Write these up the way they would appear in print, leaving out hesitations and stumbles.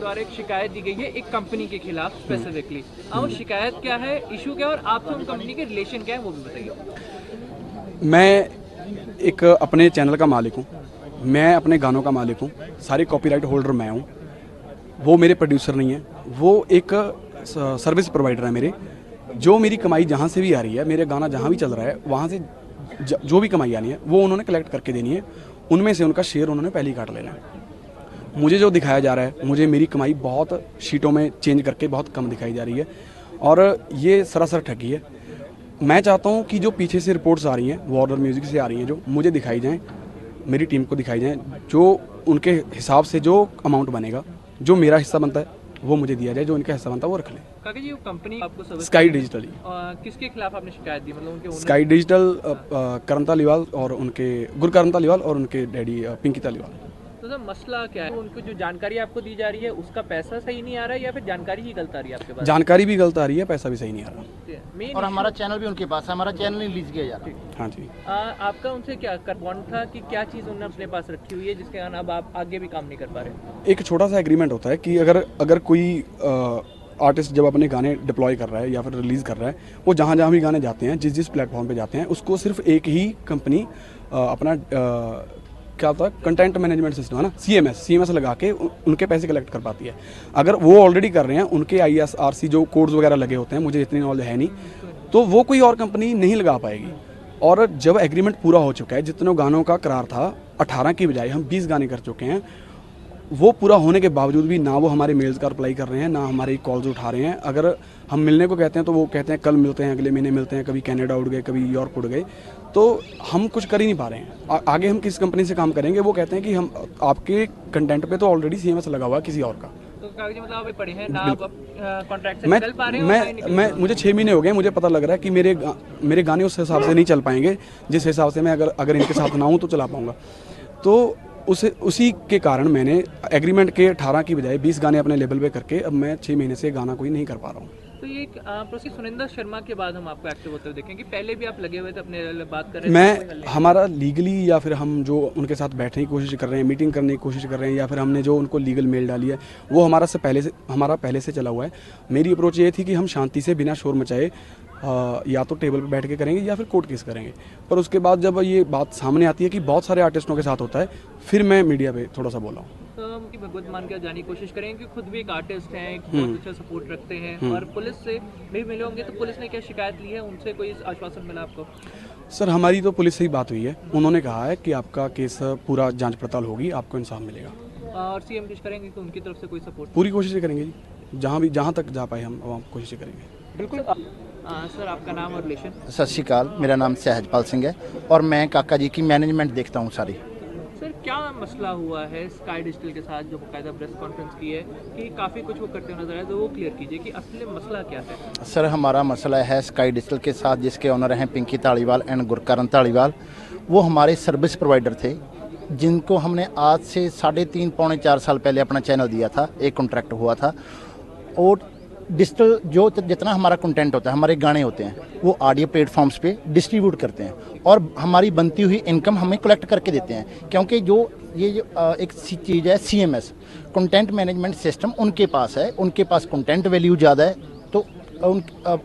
द्वारा एक शिकायत दी गई है एक कंपनी के खिलाफ स्पेसिफिकली। वो शिकायत क्या है, इशू क्या है और आपसे उन कंपनी के रिलेशन क्या है, वो भी बताइए। मैं एक अपने चैनल का मालिक हूँ, मैं अपने गानों का मालिक हूँ, सारे कॉपीराइट होल्डर मैं हूँ, वो मेरे प्रोड्यूसर नहीं है, वो एक सर्विस प्रोवाइडर है मेरे। जो मेरी कमाई जहाँ से भी आ रही है, मेरे गाना जहाँ भी चल रहा है, वहाँ से जो भी कमाई आनी है वो उन्होंने कलेक्ट करके देनी है, उनमें से उनका शेयर उन्होंने पहले ही काट लेना है। मुझे जो दिखाया जा रहा है, मुझे मेरी कमाई बहुत शीटों में चेंज करके बहुत कम दिखाई जा रही है और ये सरासर ठगी है। मैं चाहता हूँ कि जो पीछे से रिपोर्ट्स आ रही हैं, वार्नर म्यूज़िक से आ रही हैं, जो मुझे दिखाई जाएँ, मेरी टीम को दिखाई जाएँ, जो उनके हिसाब से जो अमाउंट बनेगा, जो मेरा हिस्सा बनता है वो मुझे दिया जाए, जो उनका हिस्सा बनता है वो रख लें। काका जी, वो कंपनी आपको सर्विस स्काई डिजिटल ही, किसके खिलाफ आपने शिकायत दी, मतलब उनके स्काई डिजिटल करण तालीवाल और उनके गुरकरण तालीवाल और उनके डैडी पिंकी तालीवाल। तो सर मसला क्या है, उनको जो जानकारी आपको दी जा रही है उसका पैसा सही नहीं आ रहा है या फिर जानकारी ही गलत आ रही है आपके पास? जानकारी भी गलत आ रही है, पैसा भी सही नहीं आ रहा। और हमारा चैनल भी उनके पास है, हमारा चैनल नहीं रिलीज किया जा रहा। हाँ जी। आपका उनसे क्या बॉन्ड था कि क्या चीज़ उन्होंने अपने पास रखी हुई है जिसके कारण अब आप आगे भी काम नहीं कर पा रहे? एक छोटा सा एग्रीमेंट होता है कि अगर कोई आर्टिस्ट जब अपने गाने डिप्लॉय कर रहा है या फिर रिलीज़ कर रहा है, वो जहाँ जहाँ भी गाने जाते हैं, जिस प्लेटफॉर्म पे जाते हैं, उसको सिर्फ एक ही कंपनी अपना क्या होता है, कंटेंट मैनेजमेंट सिस्टम है ना, CMS लगा के उनके पैसे कलेक्ट कर पाती है। अगर वो ऑलरेडी कर रहे हैं, उनके ISRC जो कोड्स वगैरह लगे होते हैं, मुझे इतनी नॉलेज है नहीं, तो वो कोई और कंपनी नहीं लगा पाएगी। और जब एग्रीमेंट पूरा हो चुका है, जितने गानों का करार था 18 की बजाय हम 20 गाने कर चुके हैं, वो पूरा होने के बावजूद भी ना वो हमारे मेल्स का रिप्लाई कर रहे हैं, ना हमारी कॉल्स उठा रहे हैं। अगर हम मिलने को कहते हैं तो वो कहते हैं कल मिलते हैं, अगले महीने मिलते हैं, कभी कनाडा उड़ गए, कभी यूरोप उड़ गए, तो हम कुछ कर ही नहीं पा रहे हैं। आगे हम किस कंपनी से काम करेंगे? वो कहते हैं कि हम आपके कंटेंट पे तो ऑलरेडी CMS लगा हुआ है किसी और का। तो कागजी मतलब आप पढ़े हैं ना, आप कॉन्ट्रैक्ट से निकल पा रहे हो? मैं मुझे 6 महीने हो गए, मुझे पता लग रहा है कि मेरे गाने उस हिसाब से नहीं चल पाएंगे जिस हिसाब से मैं अगर इनके साथ ना हूँ तो चला पाऊँगा। तो उसी के कारण मैंने एग्रीमेंट के 18 की बजाय 20 गाने अपने लेवल पे करके अब मैं 6 महीने से गाना कोई नहीं कर पा रहा हूँ। तो ये प्रोसेस सुनिंदर शर्मा के बाद हम आपको एक्टिव होते हुए देखें कि पहले भी आप लगे हुए थे अपने बात कर रहे थे? हमारा लीगली या फिर हम जो उनके साथ बैठने की कोशिश कर रहे हैं, मीटिंग करने की कोशिश कर रहे हैं, या फिर हमने जो उनको लीगल मेल डाली है, वो हमारा पहले से चला हुआ है। मेरी अप्रोच ये थी कि हम शांति से बिना शोर मचाए या तो टेबल पर बैठ के करेंगे या फिर कोर्ट केस करेंगे। पर उसके बाद जब ये बात सामने आती है कि बहुत सारे आर्टिस्टों के साथ होता है, फिर मैं मीडिया पे थोड़ा सा बोला हूँ। तो हम की भगवत मान के जाने की कोशिश करेंगे कि खुद भी एक आर्टिस्ट हैं, एक बहुत अच्छा सपोर्ट रखते हैं और पुलिस से भी मिले होंगे, तो पुलिस ने क्या शिकायत ली है, उनसे कोई आश्वासन मिला आपको? सर हमारी तो पुलिस से ही बात हुई है, उन्होंने कहा है कि आपका केस पूरा जांच पड़ताल होगी, आपको इंसाफ मिलेगा। और CM कुछ करेंगे कि उनकी तरफ से कोई सपोर्ट? पूरी कोशिश करेंगे जी, जहाँ तक जा पाए हम कोशिश करेंगे। बिल्कुल। सर आपका नाम और रिलेशन? सत श्री अकाल, मेरा नाम सहजपाल सिंह है और मैं काका जी की मैनेजमेंट देखता हूँ सारी। सर क्या मसला हुआ है स्काई डिजिटल के साथ, जो बाकायदा प्रेस कॉन्फ्रेंस की है कि काफ़ी कुछ वो करते हुए नजर आए, तो वो क्लियर कीजिए कि असली मसला क्या है? सर हमारा मसला है स्काई डिजिटल के साथ, जिसके ऑनर हैं पिंकी तालीवाल एंड गुरकरण तालीवाल। वो हमारे सर्विस प्रोवाइडर थे, जिनको हमने आज से 3.5 पौने 4 साल पहले अपना चैनल दिया था, एक कॉन्ट्रैक्ट हुआ था। और डिजिटल जो जितना हमारा कंटेंट होता है, हमारे गाने होते हैं, वो ऑडियो प्लेटफॉर्म्स पे डिस्ट्रीब्यूट करते हैं और हमारी बनती हुई इनकम हमें कलेक्ट करके देते हैं। क्योंकि जो एक चीज़ है CMS कंटेंट मैनेजमेंट सिस्टम, उनके पास है, उनके पास कंटेंट वैल्यू ज़्यादा है, तो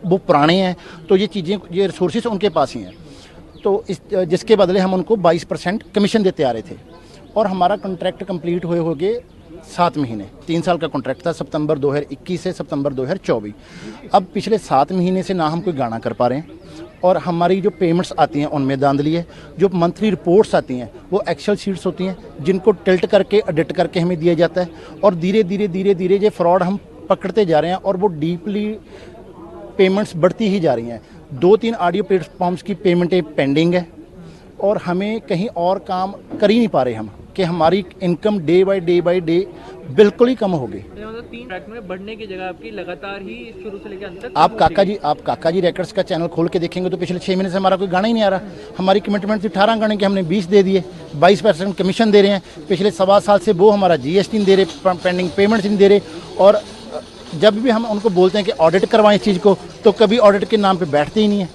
वो पुराने हैं, तो ये चीज़ें, ये रिसोर्सेज उनके पास ही हैं। तो जिसके बदले हम उनको 22% कमीशन देते आ रहे थे और हमारा कॉन्ट्रैक्ट कंप्लीट हुए हो गए 7 महीने। 3 साल का कॉन्ट्रैक्ट था, सितंबर 2021 से सितंबर 2024। अब पिछले 7 महीने से ना हम कोई गाना कर पा रहे हैं और हमारी जो पेमेंट्स आती हैं उनमें धांधली है। जो मंथली रिपोर्ट्स आती हैं वो एक्सेल शीट्स होती हैं, जिनको टिल्ट करके एडिट करके हमें दिया जाता है और धीरे धीरे ये फ्रॉड हम पकड़ते जा रहे हैं और वो डीपली पेमेंट्स बढ़ती ही जा रही हैं। 2-3 ऑडियो प्लेटफॉर्म्स की पेमेंटें पेंडिंग है और हमें कहीं और काम कर ही नहीं पा रहे हम, कि हमारी इनकम डे बाय डे बिल्कुल ही कम हो गई। मतलब 3 ट्रैक में बढ़ने की जगह आपकी लगातार ही शुरू से लेकर अंत तक। आप काका जी रिकॉर्ड्स का चैनल खोल के देखेंगे तो पिछले 6 महीने से हमारा कोई गाना ही नहीं आ रहा। हमारी कमिटमेंट थी 18 गाने के, हमने 20 दे दिए, 22% कमीशन दे रहे हैं। पिछले 1.25 साल से वो हमारा GST नहीं दे रहे, पेंडिंग पेमेंट्स नहीं दे रहे। और जब भी हम उनको बोलते हैं कि ऑडिट करवाएं इस चीज़ को, तो कभी ऑडिट के नाम पर बैठते ही नहीं है।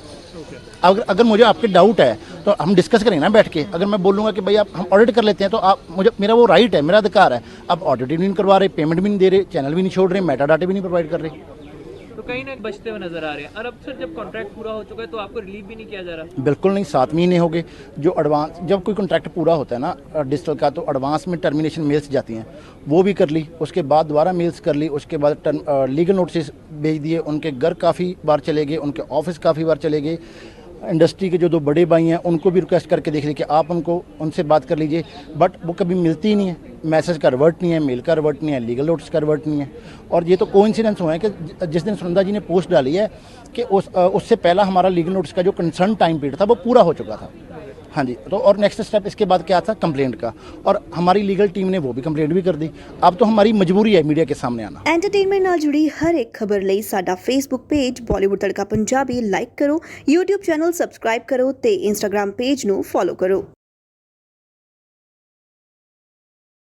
अगर मुझे आपके डाउट है तो हम डिस्कस करेंगे ना बैठ के। अगर मैं बोलूँगा कि भाई आप हम ऑडिट कर लेते हैं, तो आप मुझे, मेरा वो राइट है, मेरा अधिकार है। आप ऑडिट भी नहीं करवा रहे, पेमेंट भी नहीं दे रहे, चैनल भी नहीं छोड़ रहे, मेटा डाटा भी नहीं प्रोवाइड कर रहे। तो कहीं ना बचते हुए नजर आ रहे हैं। और अब सर जब कॉन्ट्रैक्ट पूरा हो चुका है तो आपको रिलीव भी नहीं किया जा रहा? बिल्कुल नहीं, 7 महीने हो गए। जो एडवांस, जब कोई कॉन्ट्रैक्ट पूरा होता है ना डिजिटल का, तो एडवांस में टर्मिनेशन मेल्स जाती हैं, वो भी कर ली, उसके बाद दोबारा मेल्स कर ली, उसके बाद लीगल नोटिस भेज दिए। उनके घर काफ़ी बार चले गए, उनके ऑफिस काफ़ी बार चले गए। इंडस्ट्री के जो 2 बड़े भाई हैं उनको भी रिक्वेस्ट करके देख ली कि आप उनसे बात कर लीजिए, बट वो कभी मिलती ही नहीं है। मैसेज का रिवर्ट नहीं है, मेल का रिवर्ट नहीं है, लीगल नोटिस का रिवर्ट नहीं है। और ये तो कोइंसिडेंस हुआ है कि जिस दिन सुनंदा जी ने पोस्ट डाली है कि उससे पहला हमारा लीगल नोटिस का जो कंसर्न टाइम पीरियड था वो पूरा हो चुका था। हाँ जी, तो और नेक्स्ट स्टेप इसके बाद क्या था, कंप्लेंट का, और हमारी लीगल टीम ने वो भी कंप्लेंट भी कर दी। अब तो हमारी मजबूरी है मीडिया के सामने आना। ਐਂਟਰਟੇਨਮੈਂਟ ਨਾਲ ਜੁੜੀ ਹਰ ਇੱਕ ਖਬਰ ਲਈ ਸਾਡਾ ਫੇਸਬੁੱਕ ਪੇਜ ਬਾਲੀਵੁੱਡ ਤੜਕਾ ਪੰਜਾਬੀ ਲਾਈਕ ਕਰੋ, YouTube ਚੈਨਲ ਸਬਸਕ੍ਰਾਈਬ ਕਰੋ ਤੇ Instagram ਪੇਜ ਨੂੰ ਫੋਲੋ ਕਰੋ।